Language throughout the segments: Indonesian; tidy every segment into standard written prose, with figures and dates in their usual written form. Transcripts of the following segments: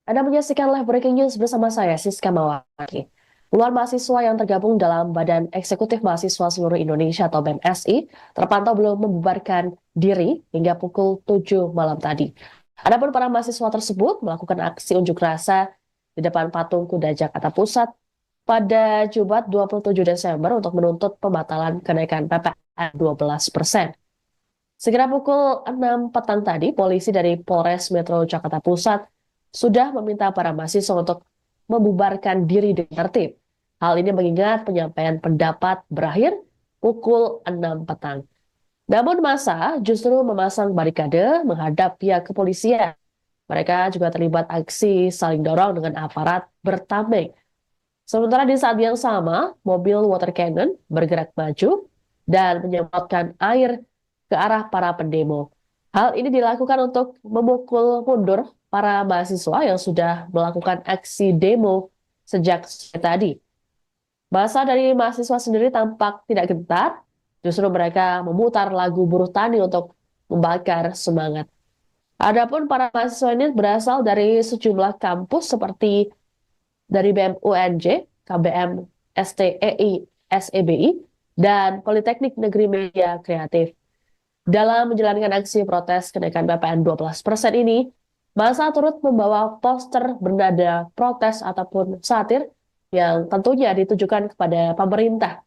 Anda menyaksikan live breaking news bersama saya, Siska Mawaki. Puluhan mahasiswa yang tergabung dalam Badan Eksekutif Mahasiswa Seluruh Indonesia atau BEMSI terpantau belum membubarkan diri hingga pukul 7 malam tadi. Adapun para mahasiswa tersebut melakukan aksi unjuk rasa di depan patung Kuda Jakarta Pusat pada Jumat 27 Desember untuk menuntut pembatalan kenaikan PPN 12%. Segera pukul 6 petang tadi, polisi dari Polres Metro Jakarta Pusat sudah meminta para mahasiswa untuk membubarkan diri dengan tertib. Hal ini mengingat penyampaian pendapat berakhir pukul 6 petang. Namun massa justru memasang barikade menghadap pihak kepolisian. Mereka juga terlibat aksi saling dorong dengan aparat bertameng. Sementara di saat yang sama, mobil water cannon bergerak maju dan menyemprotkan air ke arah para pendemo. Hal ini dilakukan untuk memukul mundur para mahasiswa yang sudah melakukan aksi demo sejak sore tadi. Masa dari mahasiswa sendiri tampak tidak gentar, justru mereka memutar lagu buruh tani untuk membakar semangat. Adapun para mahasiswa ini berasal dari sejumlah kampus seperti dari BEM UNJ, KBM STEI, SEBI, dan Politeknik Negeri Media Kreatif. Dalam menjalankan aksi protes kenaikan PPN 12% ini, massa turut membawa poster bernada protes ataupun satir yang tentunya ditujukan kepada pemerintah.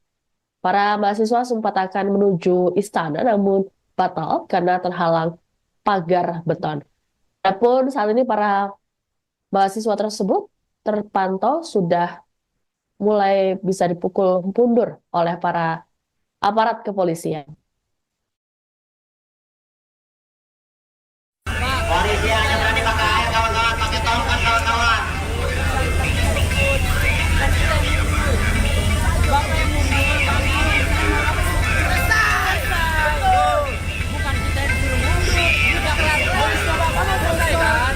Para mahasiswa sempat akan menuju istana namun batal karena terhalang pagar beton. Adapun saat ini para mahasiswa tersebut terpantau sudah mulai bisa dipukul mundur oleh para aparat kepolisian. Polisi hanya berani pakai air kawan-kawan, pakai tongkat kawan-kawan. Bukan kita disuruh mundur, kita kelihatan coba kamu mulai kan.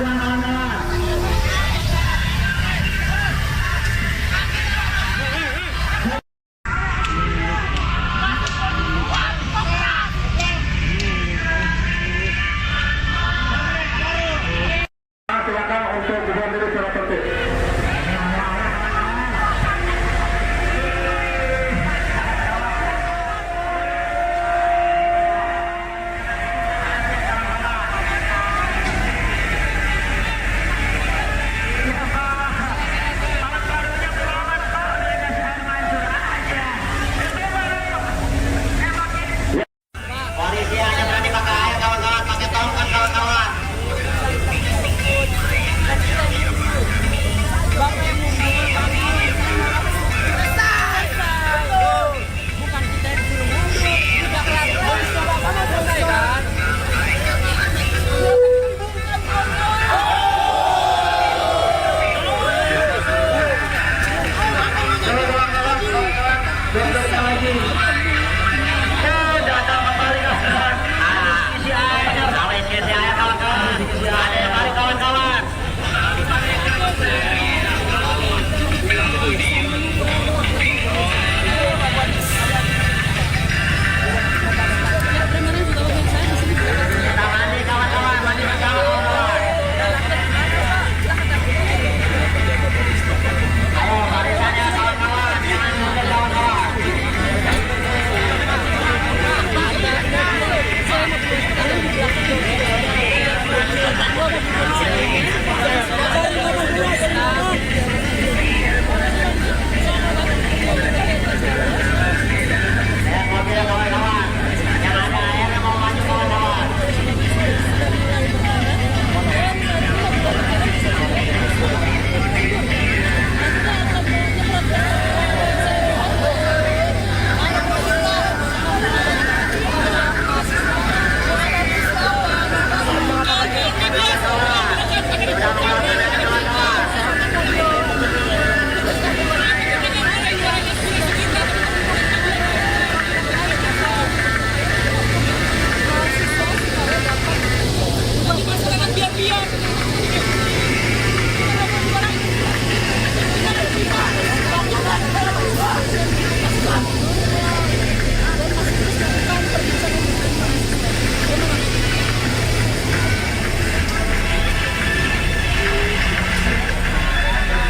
kemajuan kawan-kawan. Silakan untuk bubar diri secara tertib. Polisi hanya berani pakai air kawan-kawan, pakai tongkat kawan-kawan. Bukan kita yang disuruh mundur, udah kelar polis coba kamu selesai kan?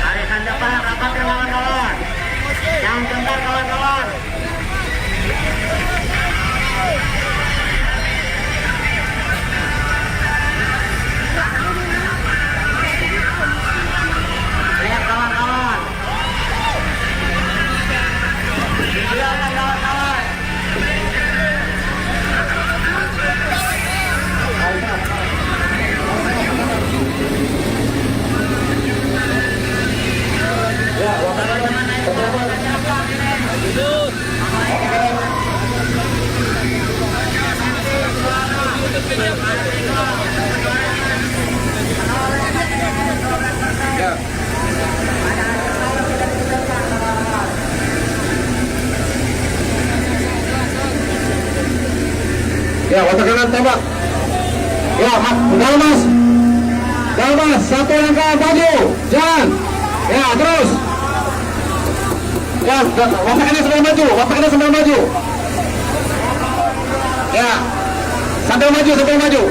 Barisan depan rapat kawan-kawan. Jangan gentar kawan-kawan. Lihat kawan-kawan. Silakan kawan-kawan. Ya, water kanan tembak. Ya, jangan mas. Jangan mas, satu langkah maju. Jangan. Ya, terus. Ya, water kanan sambil maju. Water kanan sambil maju. Ya, sambil maju, sambil maju.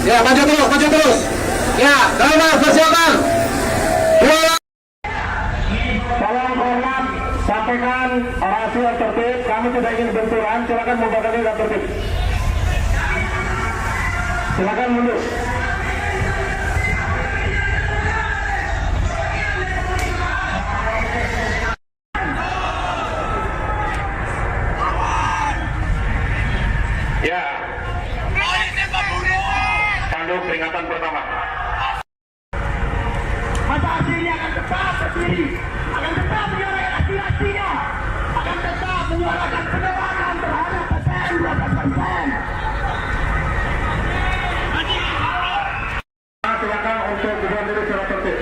Ya, maju terus, maju terus. Ya, jangan mas, persiapan. Tolong hormat, sampaikan orasi yang tertib. Kami tidak ingin benturan. Silakan membubarkan diri dan tertib. Silakan mundur. Ya. Tanduk peringatan pertama. Masa akhirnya akan tetap berdiri, akan tetap menyuarakan aspirasinya, akan tetap menyuarakan penolakan terhadap PTN 12%. Silakan untuk bubar diri secara tertib.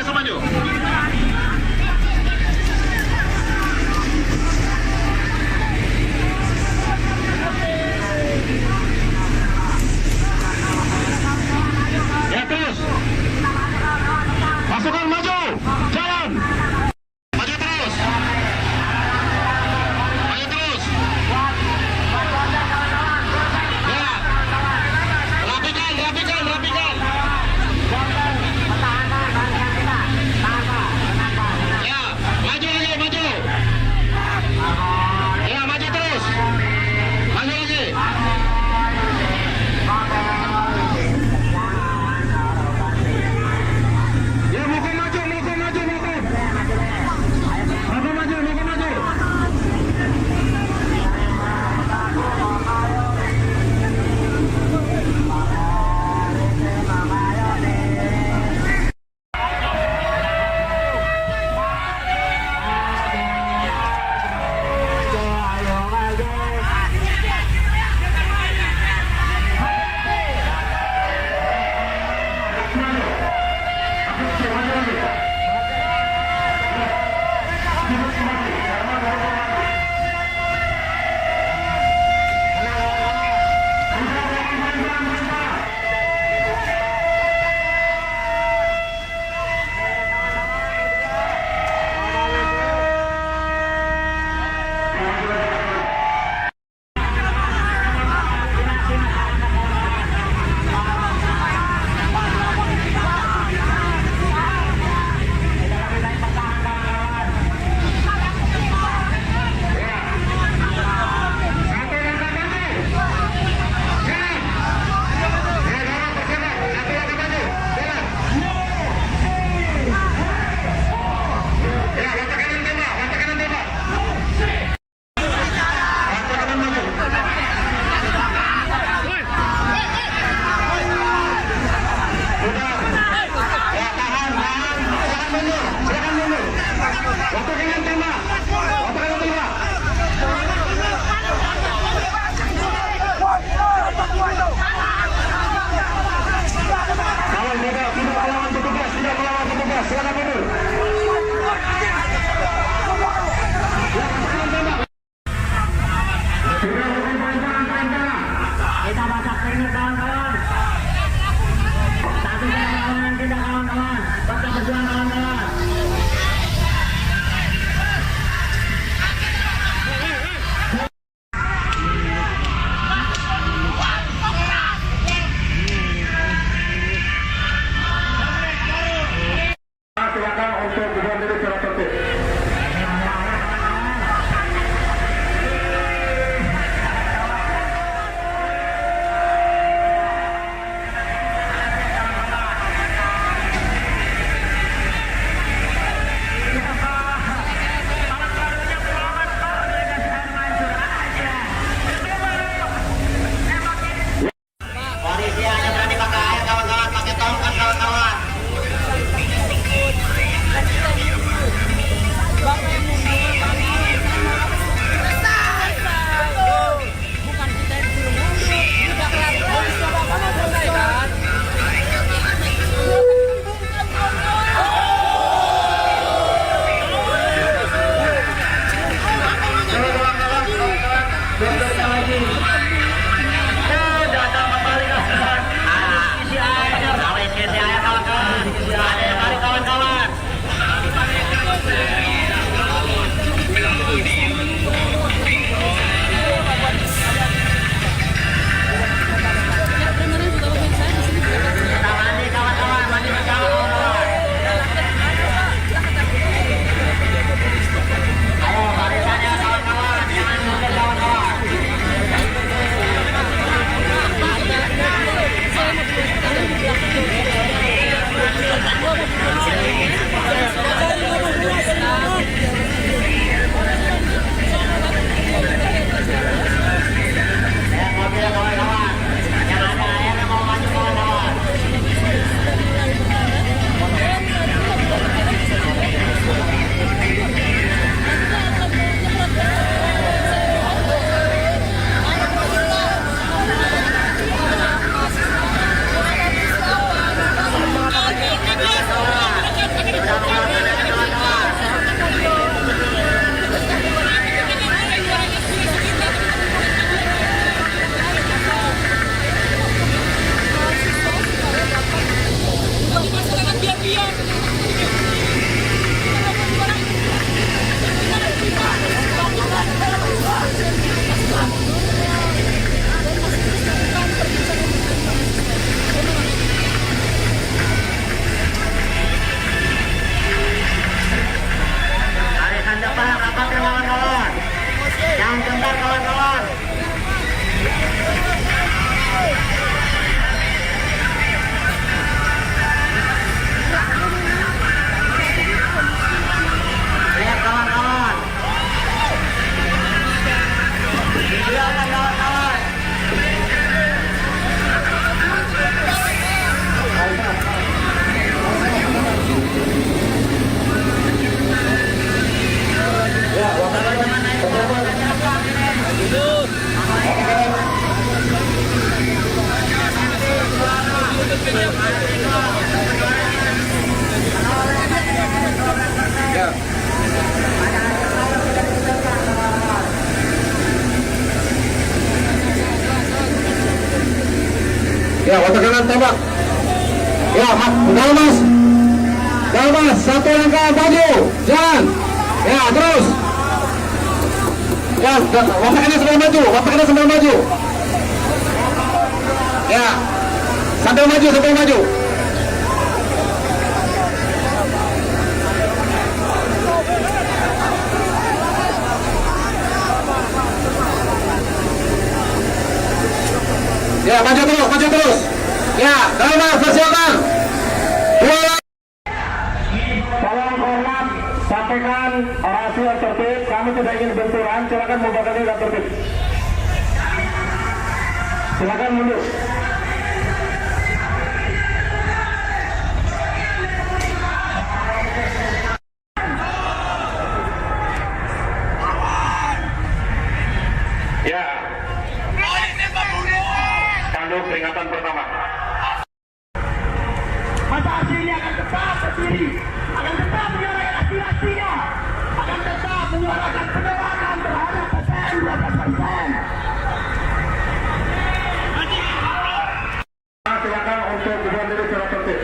Mahasiswa maju. Ya terus. Pasukan maju. Jalan. Maju terus. Maju terus. Ya. Rapikan, rapikan, rapikan. Ya, maju lagi, maju. Ya, maju terus. Maju lagi. Ya, muka maju, muka maju, muka. Muka maju, muka maju. Kita baca teknik kawan-kawan. Satu kawan-kawan, tidak kawan-kawan. Baca berjuang kawan-kawan. Silakan untuk dukungan diri secara tertib. Polisi hanya berani pakai air kawan-kawan, pakai tongkat kawan-kawan. Bentar mas. Bentar mas, satu langkah maju, jalan. Ya, terus. Ya, wataknya sambil maju, wataknya sambil maju. Ya, sambil maju, sambil maju. Ya, maju terus, maju terus. Ya, drama persiapan. Tolong hormat, sampaikan orasi yang tertib. Kami tidak ingin benturan. Silakan membuatkan diri dan tertib. Silakan mundur. Ya. Tanduk peringatan pertama. Masa aslinya akan tetap berdiri, akan tetap menyuarakan aspirasinya, akan tetap menyuarakan penolakan terhadap PPN 12%. Silakan untuk buat diri secara tertib.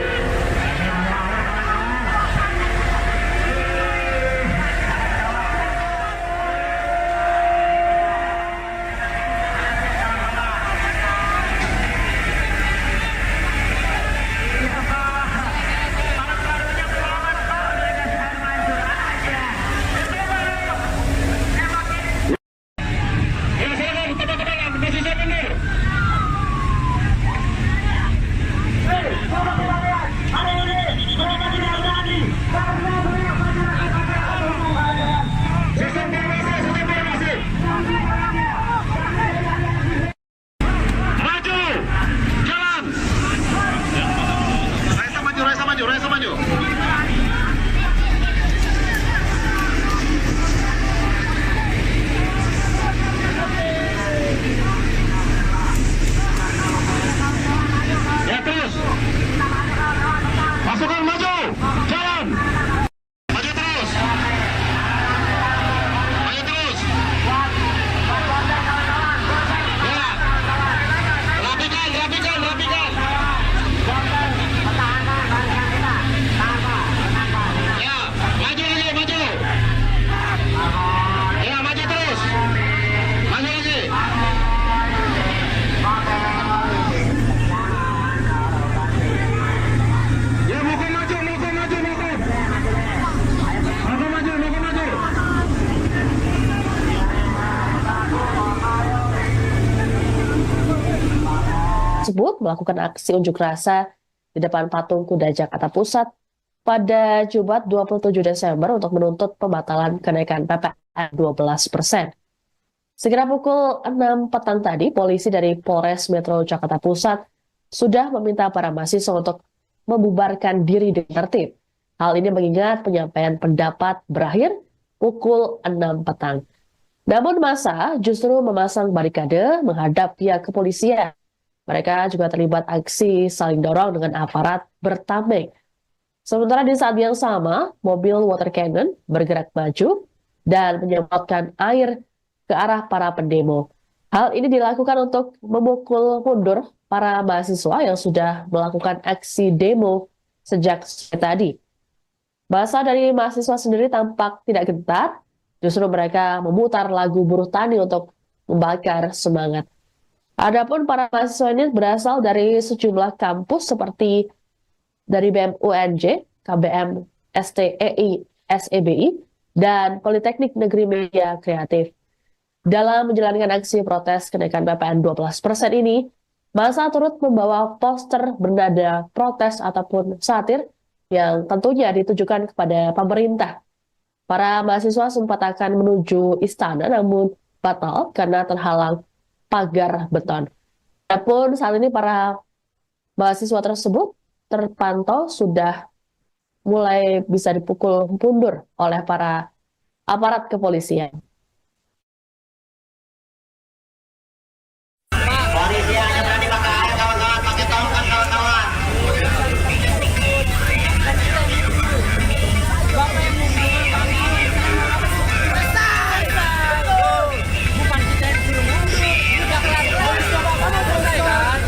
tersebut melakukan aksi unjuk rasa di depan patung kuda Jakarta Pusat pada Jumat 27 Desember untuk menuntut pembatalan kenaikan PPN 12%. Segera pukul 6 petang tadi, polisi dari Polres Metro Jakarta Pusat sudah meminta para mahasiswa untuk membubarkan diri dengan tertib. Hal ini mengingat penyampaian pendapat berakhir pukul 6 petang. Namun massa justru memasang barikade menghadap pihak kepolisian. Mereka juga terlibat aksi saling dorong dengan aparat bertameng. Sementara di saat yang sama, mobil water cannon bergerak maju dan menyemprotkan air ke arah para pendemo. Hal ini dilakukan untuk memukul mundur para mahasiswa yang sudah melakukan aksi demo sejak sore tadi. Massa dari mahasiswa sendiri tampak tidak gentar, justru mereka memutar lagu buruh tani untuk membakar semangat. Adapun para mahasiswa ini berasal dari sejumlah kampus seperti dari BEM UNJ, KBM STEI, SEBI, dan Politeknik Negeri Media Kreatif. Dalam menjalankan aksi protes kenaikan PPN 12% ini, massa turut membawa poster bernada protes ataupun satir yang tentunya ditujukan kepada pemerintah. Para mahasiswa sempat akan menuju istana namun batal karena terhalang pagar beton. Adapun saat ini para mahasiswa tersebut terpantau sudah mulai bisa dipukul mundur oleh para aparat kepolisian. Polisi hanya berani pakai air, kawan-kawan, pakai tongkat, kawan-kawan. Bukan kita yang suruh mundur, udah kelar-kelar, coba kamu selesai kan?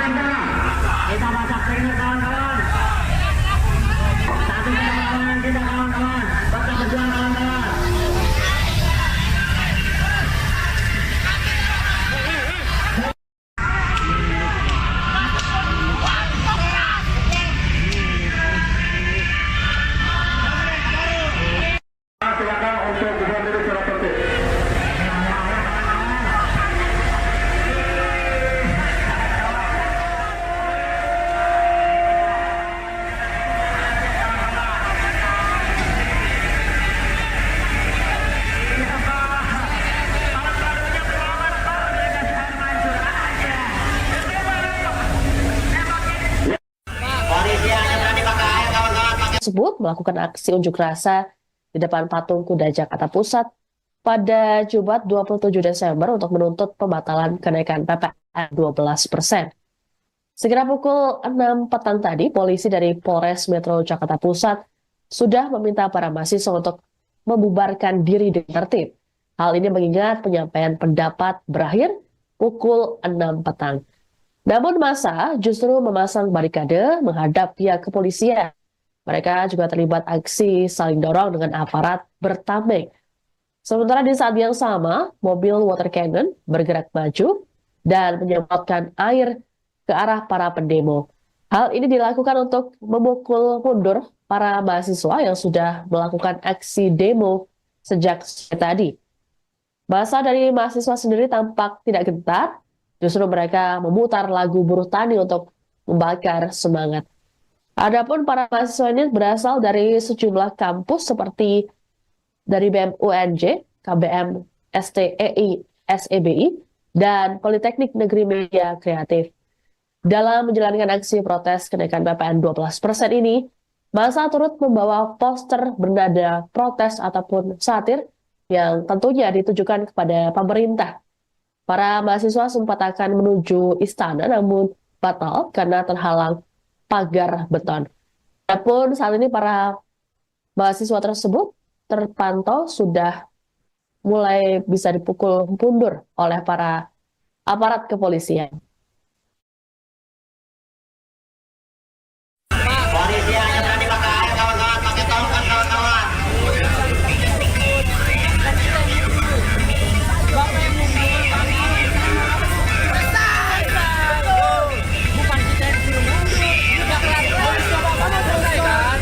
bagian tengah. Kita baca keringat kawan-kawan. Satu kawan-kawan kita kawan-kawan. Tetap berjuang kawan-kawan. Silakan untuk Gubernur Surakarta. Tersebut melakukan aksi unjuk rasa di depan patung kuda Jakarta Pusat pada Jumat 27 Desember untuk menuntut pembatalan kenaikan PPN 12%. Sekira pukul 6 petang tadi, polisi dari Polres Metro Jakarta Pusat sudah meminta para mahasiswa untuk membubarkan diri dengan tertib. Hal ini mengingat penyampaian pendapat berakhir pukul 6 petang. Namun massa justru memasang barikade menghadap pihak kepolisian. Mereka juga terlibat aksi saling dorong dengan aparat bertameng. Sementara di saat yang sama, mobil water cannon bergerak maju dan menyemprotkan air ke arah para pendemo. Hal ini dilakukan untuk memukul mundur para mahasiswa yang sudah melakukan aksi demo sejak sore tadi. Massa dari mahasiswa sendiri tampak tidak gentar, justru mereka memutar lagu buruh tani untuk membakar semangat. Adapun para mahasiswa ini berasal dari sejumlah kampus seperti dari BEM UNJ, KBM STEI, SEBI, dan Politeknik Negeri Media Kreatif. Dalam menjalankan aksi protes kenaikan PPN 12% ini, massa turut membawa poster bernada protes ataupun satir yang tentunya ditujukan kepada pemerintah. Para mahasiswa sempat akan menuju istana namun batal karena terhalang pagar beton. Adapun saat ini para mahasiswa tersebut terpantau sudah mulai bisa dipukul mundur oleh para aparat kepolisian. Polisi hanya berani pakai air kawan-kawan, pakai tongkat kawan-kawan. Bukan kita yang suruh mundur, udah kelaparan coba kamu selesaikan.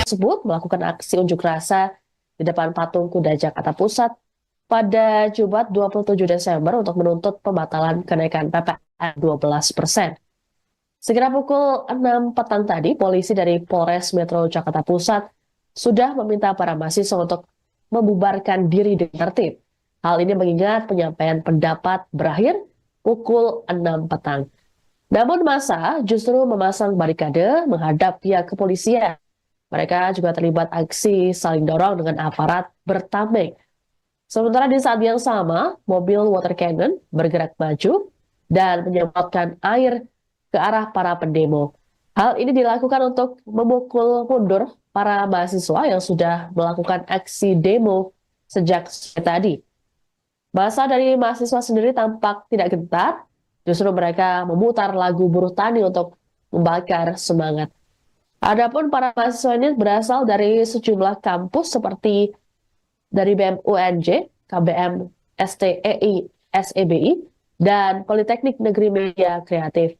tersebut melakukan aksi unjuk rasa di depan patung kuda Jakarta Pusat pada Jumat 27 Desember untuk menuntut pembatalan kenaikan PPN 12%. Sekira pukul 6 petang tadi, polisi dari Polres Metro Jakarta Pusat sudah meminta para mahasiswa untuk membubarkan diri dengan tertib. Hal ini mengingat penyampaian pendapat berakhir pukul 6 petang. Namun massa justru memasang barikade menghadap pihak kepolisian. Mereka juga terlibat aksi saling dorong dengan aparat bertameng. Sementara di saat yang sama, mobil water cannon bergerak maju dan menyemprotkan air ke arah para pendemo. Hal ini dilakukan untuk memukul mundur para mahasiswa yang sudah melakukan aksi demo sejak sore tadi. Massa dari mahasiswa sendiri tampak tidak gentar, justru mereka memutar lagu buruh tani untuk membakar semangat. Adapun para mahasiswa ini berasal dari sejumlah kampus seperti dari BEM UNJ, KBM STEI, SEBI, dan Politeknik Negeri Media Kreatif.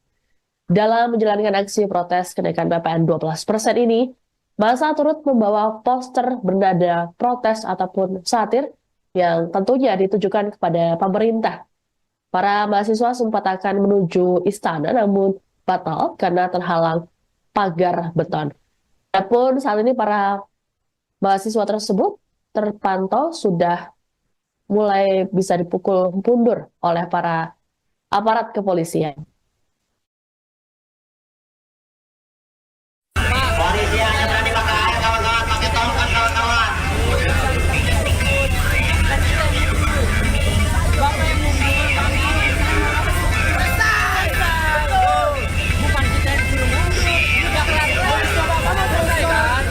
Dalam menjalankan aksi protes kenaikan PPN 12% ini, massa turut membawa poster bernada protes ataupun satir yang tentunya ditujukan kepada pemerintah. Para mahasiswa sempat akan menuju istana namun batal karena terhalang pagar beton. Adapun saat ini para mahasiswa tersebut terpantau sudah mulai bisa dipukul mundur oleh para aparat kepolisian. Polisi hanya berani pakai air, kawan-kawan, pakai tongkat, kawan-kawan. Bukan kita yang disuruh mundur, sudah kelar coba kamu selesai kan?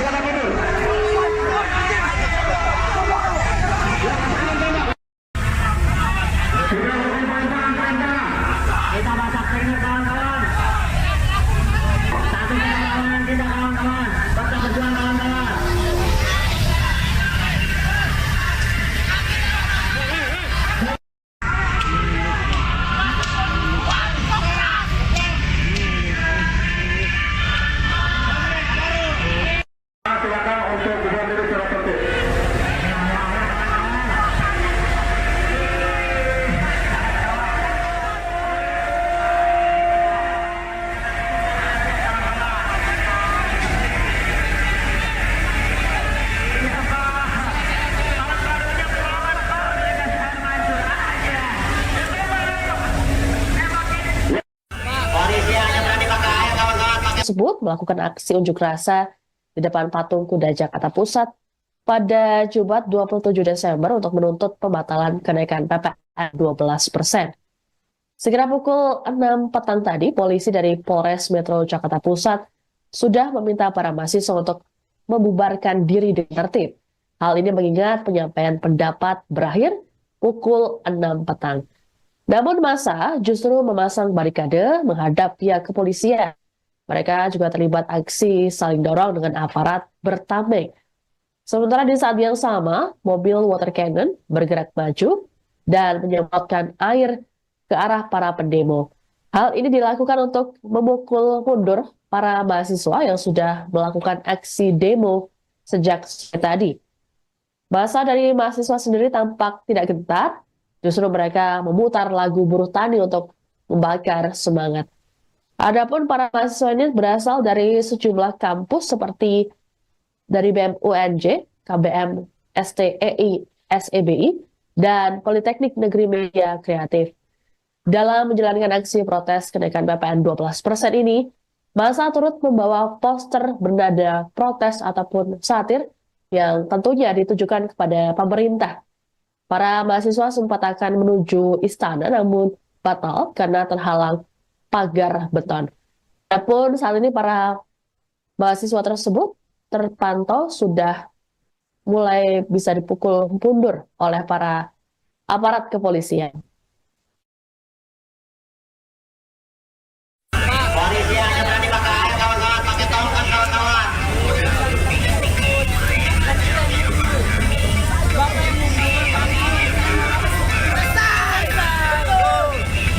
silakan mundur. Kita basak keringat kawan-kawan. Satu perlawanan kita kawan-kawan. Tetap berjuang kawan-kawan. Silakan untuk berjuang diri secara tertib. Polisi hanya berani pakai air kawan-kawan. Tersebut melakukan aksi unjuk rasa di depan patung kuda Jakarta Pusat pada Jumat 27 Desember untuk menuntut pembatalan kenaikan PPN 12%. Sekira pukul 6 petang tadi, polisi dari Polres Metro Jakarta Pusat sudah meminta para mahasiswa untuk membubarkan diri dengan tertib. Hal ini mengingat penyampaian pendapat berakhir pukul 6 petang. Namun massa justru memasang barikade menghadap pihak kepolisian. Mereka juga terlibat aksi saling dorong dengan aparat bertameng. Sementara di saat yang sama, mobil water cannon bergerak maju dan menyemprotkan air ke arah para pendemo. Hal ini dilakukan untuk memukul mundur para mahasiswa yang sudah melakukan aksi demo sejak sore tadi. Massa dari mahasiswa sendiri tampak tidak gentar, justru mereka memutar lagu buruh tani untuk membakar semangat. Adapun para mahasiswa ini berasal dari sejumlah kampus seperti dari BEM UNJ, KBM STEI, SEBI, dan Politeknik Negeri Media Kreatif. Dalam menjalankan aksi protes kenaikan PPN 12% ini, massa turut membawa poster bernada protes ataupun satir yang tentunya ditujukan kepada pemerintah. Para mahasiswa sempat akan menuju istana namun batal karena terhalang pagar beton. Adapun saat ini para mahasiswa tersebut terpantau sudah mulai bisa dipukul mundur oleh para aparat kepolisian. Polisi hanya berani pakai air kawan-kawan. Pakai tongkat kawan-kawan.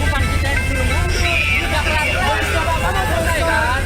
Bukan kita yang disuruh mundur, sudah kelakuan sudah kamu selesaikan.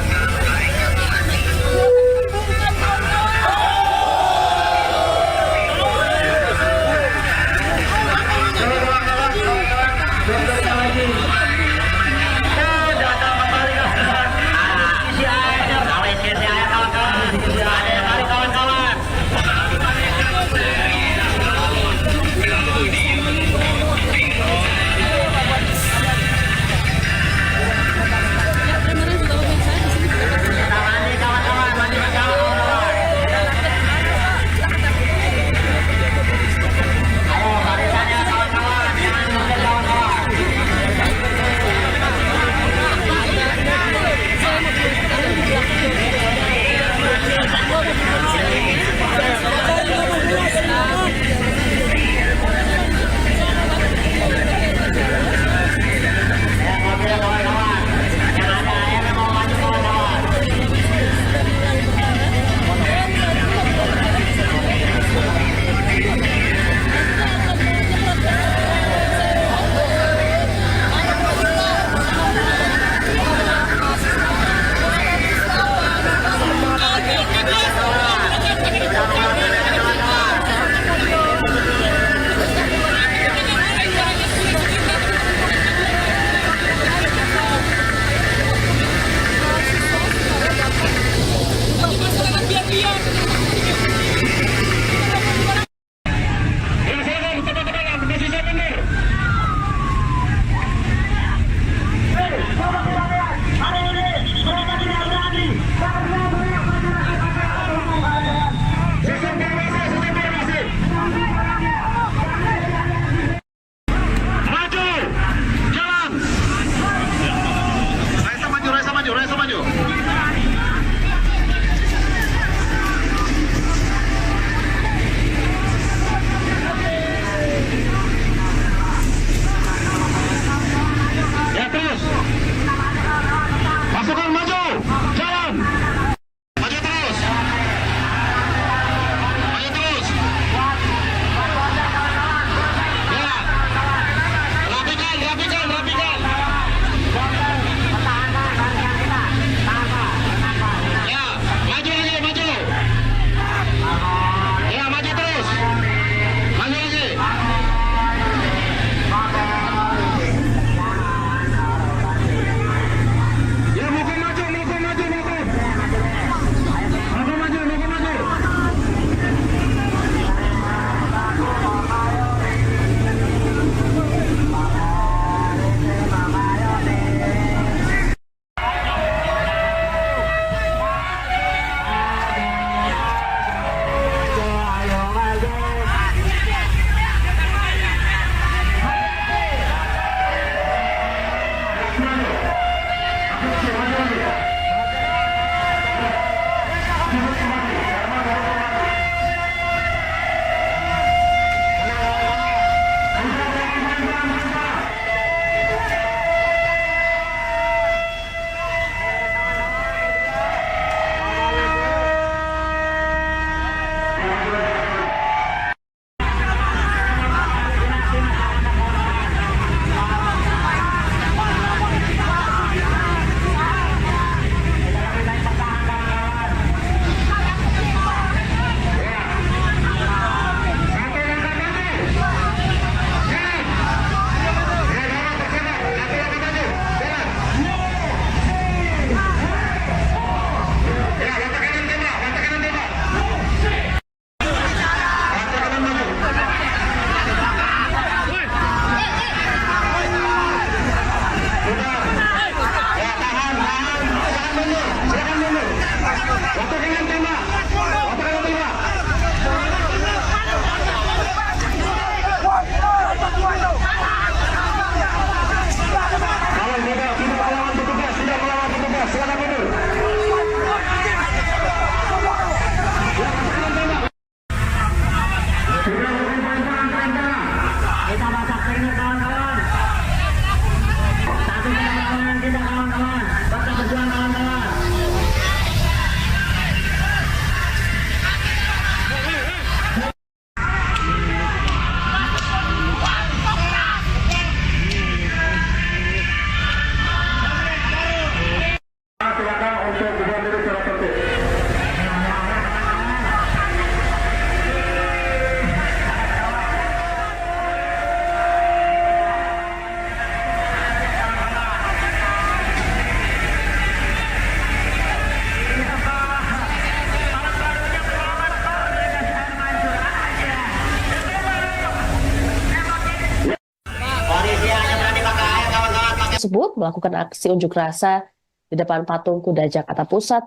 tersebut melakukan aksi unjuk rasa di depan patung kuda Jakarta Pusat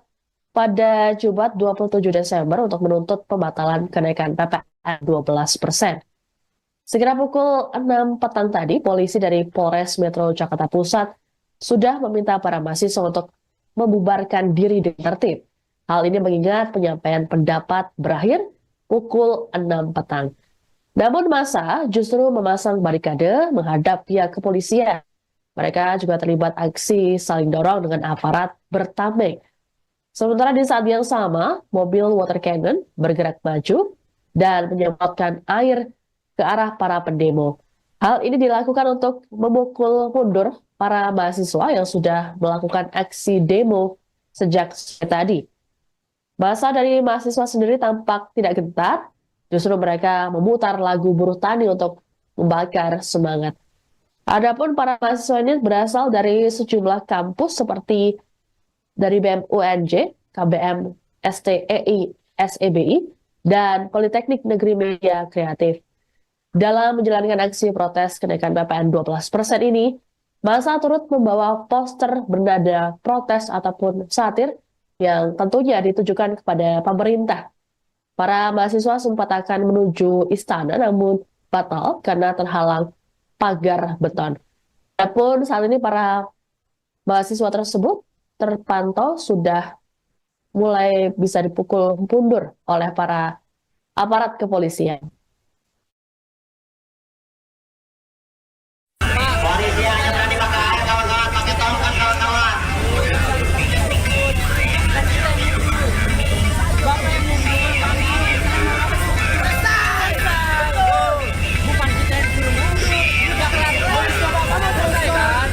pada Jumat 27 Desember untuk menuntut pembatalan kenaikan PPN 12%. Sekira pukul 6 petang tadi, polisi dari Polres Metro Jakarta Pusat sudah meminta para mahasiswa untuk membubarkan diri dengan tertib. Hal ini mengingat penyampaian pendapat berakhir pukul 6 petang. Namun massa justru memasang barikade menghadap pihak kepolisian. Mereka juga terlibat aksi saling dorong dengan aparat bertameng. Sementara di saat yang sama, mobil water cannon bergerak maju dan menyemprotkan air ke arah para pendemo. Hal ini dilakukan untuk memukul mundur para mahasiswa yang sudah melakukan aksi demo sejak sore tadi. Massa dari mahasiswa sendiri tampak tidak gentar, justru mereka memutar lagu buruh tani untuk membakar semangat. Adapun para mahasiswa ini berasal dari sejumlah kampus seperti dari BEM UNJ, KBM STEI, SEBI, dan Politeknik Negeri Media Kreatif. Dalam menjalankan aksi protes kenaikan PPN 12% ini, massa turut membawa poster bernada protes ataupun satir yang tentunya ditujukan kepada pemerintah. Para mahasiswa sempat akan menuju istana namun batal karena terhalang pagar beton. Adapun saat ini para mahasiswa tersebut terpantau sudah mulai bisa dipukul mundur oleh para aparat kepolisian. Polisi hanya berani pakai air, kawan-kawan, pakai tongkat, kawan-kawan. Bukan kita yang suruh mundur, udah kelar coba kamu selesai kan?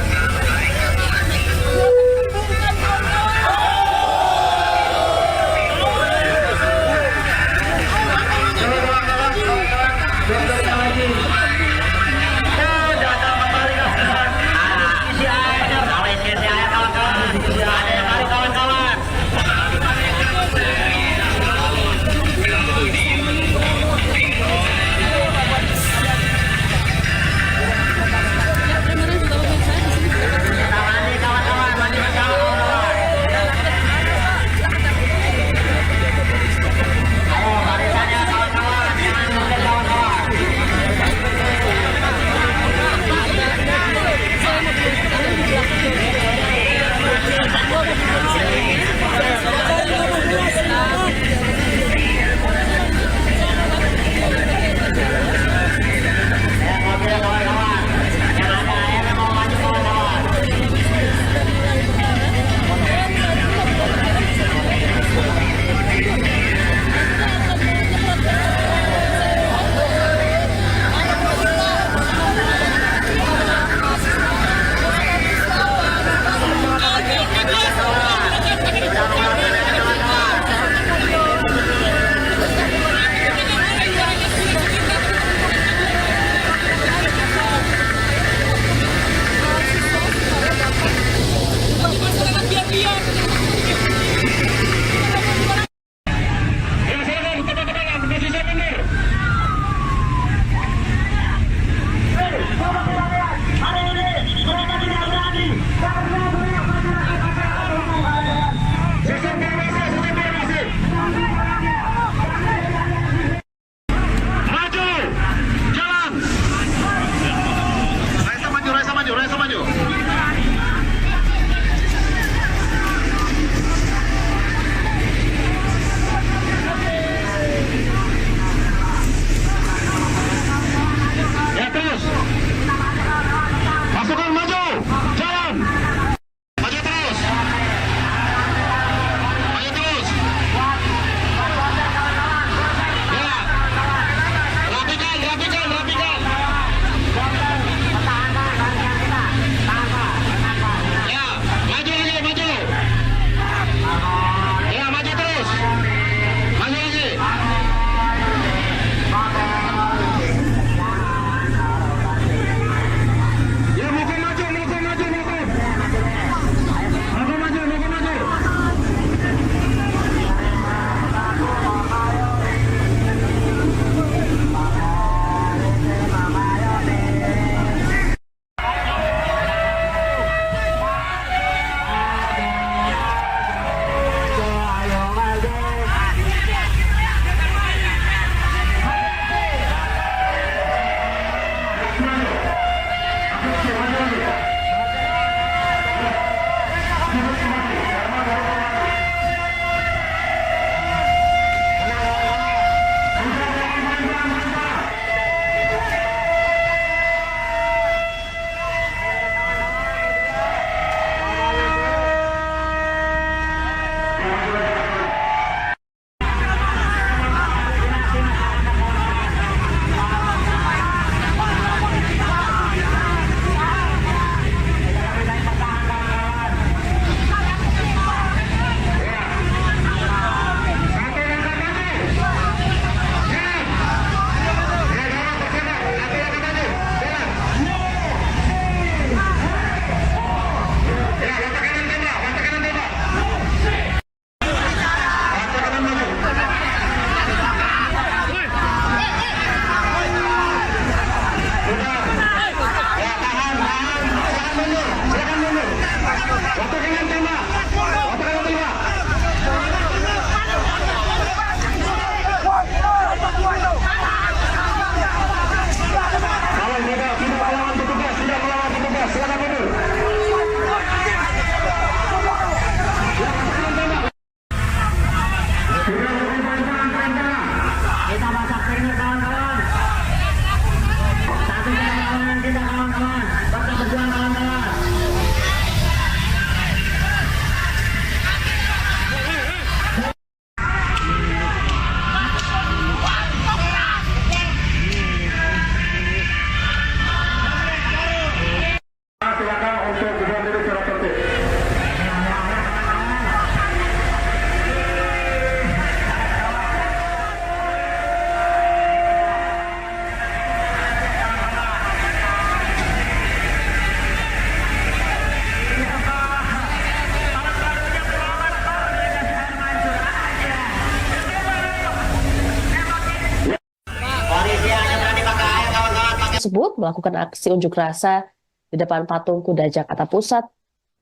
tersebut melakukan aksi unjuk rasa di depan patung kuda Jakarta Pusat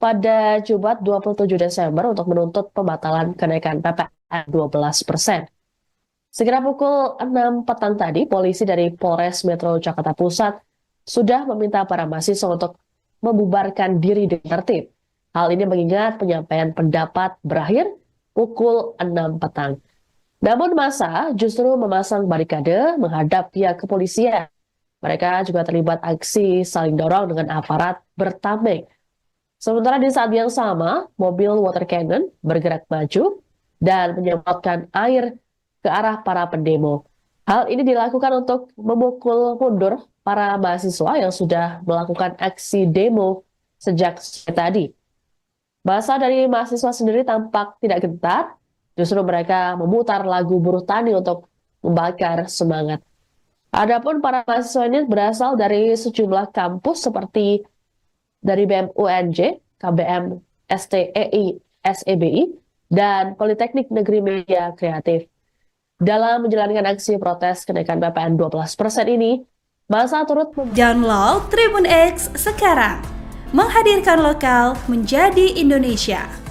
pada Jumat 27 Desember untuk menuntut pembatalan kenaikan PPN 12%. Sekira pukul 6 petang tadi, polisi dari Polres Metro Jakarta Pusat sudah meminta para mahasiswa untuk membubarkan diri dengan tertib. Hal ini mengingat penyampaian pendapat berakhir pukul 6 petang. Namun massa justru memasang barikade menghadap pihak kepolisian. Mereka juga terlibat aksi saling dorong dengan aparat bertameng. Sementara di saat yang sama, mobil water cannon bergerak maju dan menyemprotkan air ke arah para pendemo. Hal ini dilakukan untuk memukul mundur para mahasiswa yang sudah melakukan aksi demo sejak sore tadi. Massa dari mahasiswa sendiri tampak tidak gentar, justru mereka memutar lagu buruh tani untuk membakar semangat. Adapun para mahasiswa ini berasal dari sejumlah kampus seperti dari BEM UNJ, KBM STEI, SEBI, dan Politeknik Negeri Media Kreatif. Dalam menjalankan aksi protes kenaikan PPN 12% ini, massa turut Download Tribun X sekarang, menghadirkan lokal menjadi Indonesia.